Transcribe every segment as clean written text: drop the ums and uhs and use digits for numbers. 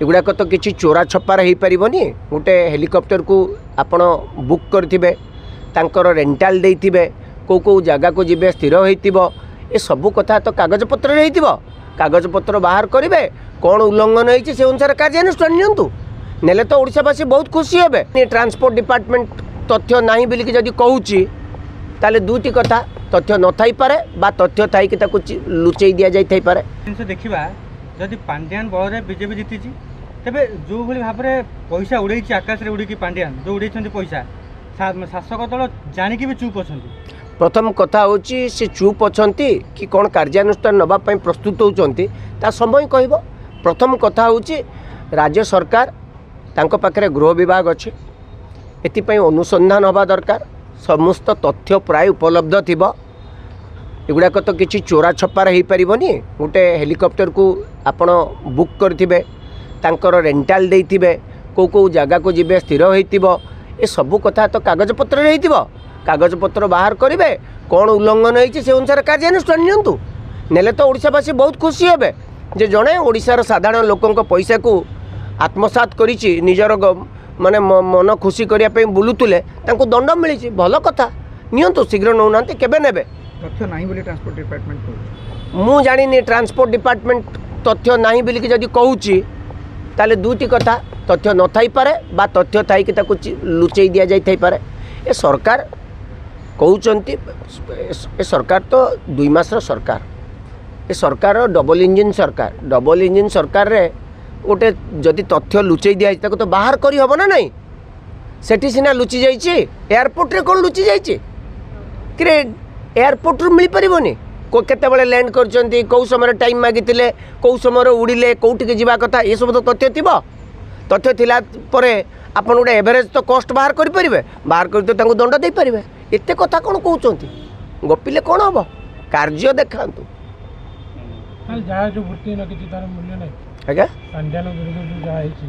एगुड़ाक तो किसी चोरा छपार हो पारनि। गोटे हेलिकॉप्टर को आपण बुक करेंगे तांकर रेंटाल देइथिबे को जगह को जीवे स्थिर होइतिबो ए सब कथा तो कागज पत्र रहितिबो। कागज पत्र बाहर करेंगे कौन उल्लंघन होइछि से अनुसार कार्यानुष्ठान नियंतु नेले तो ओडिशावासी बहुत खुशी हेबे। ट्रांसपोर्ट डिपार्टमेंट तथ्य नाही बोलिकी जदि कहूची ताले दुईटी कथा तथ्य न थाई पारे बा तथ्य थाई कि ताकू लुचेई दिया जाई थाई पारे। देखिबा जदि पांड्यान बଳରେ बीजेपी जीतीची तेबे जो भली भाबरे पैसा उड़ेइची आकाश रे उड़ीकी पांड्यान जो उड़ेइछन्ती पैसा शासक दल जानिकी भी चुप अछन्ती। प्रथम कथा होची से चुप अछन्ती कि कौन कार्यानुष्ठान नबा पई प्रस्तुत होउछन्ती ता समय कहबो। प्रथम कथा होची राज्य सरकार तांको पाखरे गृह विभाग अछि एथिपाई अनुसंधान हवा दरकार। समस्त तथ्य प्राय उपलब्ध थिबो। एगुड़ाक तो किसी चोरा छपार हो पारनि। गोटे हेलिकॉप्टर को आपण बुक करेंगे तांकर रेंटाल देइथिबे को जगह को जीवे स्थिर होइतिबो ए सब कथा तो कागज पत्र रहितिबो। कागज पत्र बाहर करेंगे कौन उल्लंघन होइछि से अनुसार कार्यानुष्ठान नियंतु नेले तो ओडिशावासी बहुत खुशी हेबे जे जड़े ओडिशार साधारण लोकंक पैसा को आत्मसात करिछि निजर माने मन खुशी करिया पे बुलुतुले तांको दंड मिलिछि भल कथा नियंतु शीघ्र नौनांती केबे नेबे। तथ्य नाही बोली ट्रांसपोर्ट डिपार्टमेंट कहू मु जानी ट्रांसपोर्ट डिपार्टमेंट तथ्य नाही बोलिकी जदि कहूची ताले दुईटी कथा तथ्य न थाई पारे बा तथ्य थाई कि ताकू लुचेई दिया जाई थाई पारे। ए सरकार कहउचंती ए सरकार तो 2 मासर सरकार ए सरकार डबल इंजिन सरकार। डबल इंजिन सरकार रे गोटे जदि तथ्य लुचेई दिया ताको तो बाहर करी हबो ना नहीं। सेठी सिना लुचि जाइछि एयरपोर्ट रे कोन लुचि जाइछि कि एयरपोर्ट रू मिल पारिबोनी को केते बेले लैंड करचंती कौ समय टाइम मागितिले कौ समय उड़िले कोउठी जीवा कथा ये सब तो तथ्य थिबो। तथ्य थिला परे आपण गोटे एवरेज तो कॉस्ट बाहर करि परिबे बाहर करि तो तांको दंड दे परिबे। एते कथा कोन कहउचंती गपिले कोन हबो कार्य देखांतु। हाल जा जो भर्ती न किछि तार मूल्य नै आज्ञा पांड्यान विरुद्ध जो जा आइछि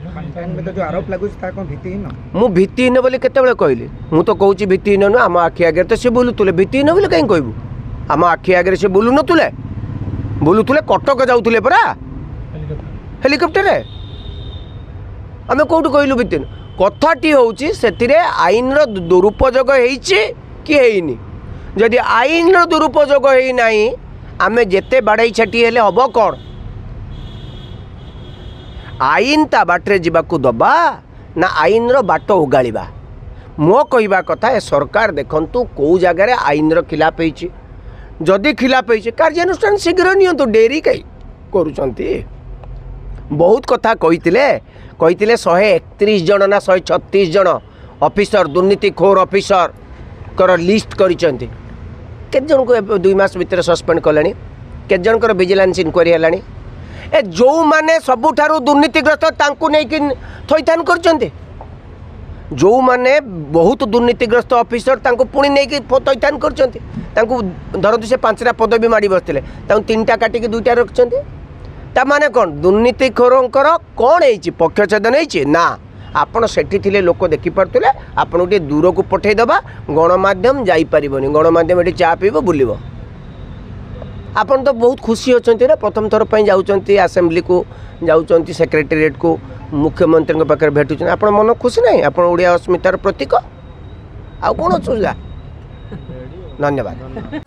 पांड्यान में तो जो आरोप लागुछि ता कोन भित्तिहीन मु भित्तिहीन बोली केते बेले कहली मु तो कहूची भित्तिहीन न आम आखि आगे तो से बोलुतुले भित्तिहीन बोली कहीं कहबू आम आखि आगे से बोलु नतुले बोलुतुले कटक जाउतुले परा हेलिकॉप्टर रे आमे कोउठ कहलु भित्तिहीन कथाटी होउची सेतिरे आईन रो दुरुपयोग हेइची कि हेइनी। जदि आईन रो दुरुपयोग हेइ नाही आमे जेते बाड़ाई छाटी हेले हबो कोन आईन ता बाटरे जीवाकू दबा ना आईन रो बाट उगाड़िबा। मो कहवा कथा ए सरकार देखंतु कौ जगार आईन रो खिलाफ होइछि जदि खिलाफ होइछि कार्यानुष्ठान शीघ्र नियंतु डेरी कई करूछंती। बहुत कथा कहितिले 131 जन ना 136 जन ऑफिसर दुर्नीतिखोर ऑफिसर कर लिस्ट करिसंती केत जन को 2 मास भीतर सस्पेंड कलानी केत जन कर विजिलेंस इंक्वायरी हलानी ए जो माने सबुठारु दुर्नीतिग्रस्त तांकु नै कि थैथान करचंती जो माने बहुत दुर्नीतिग्रस्त ऑफिसर तांकु पुणी नै कि थैथान करचंती तांकु धरतु से 5टा पदवी माडी बसथिले तांकु 3टा काटी कि 2टा रखचंती ता माने कोन दुर्नीतिखोरंकर कोन हेछि पक्षछेदन हेछि ना आपण सेठी थिले लोक देखि परतले आपण उटे दूर को पठै दबा गणमाध्यम जाई परिबोनी गणमाध्यम एठी चा पीबो बुलिबो। आपण तो बहुत खुशी होचंती ना प्रथम थर पई जाउचंती असेंबली को जाउचंती सेक्रेटेरिएट को मुख्यमंत्री के पाकर भेटुचन आपण मन खुशी नाही आपण ओडिया अस्मितार प्रतीक आ कोन सुजा। धन्यवाद।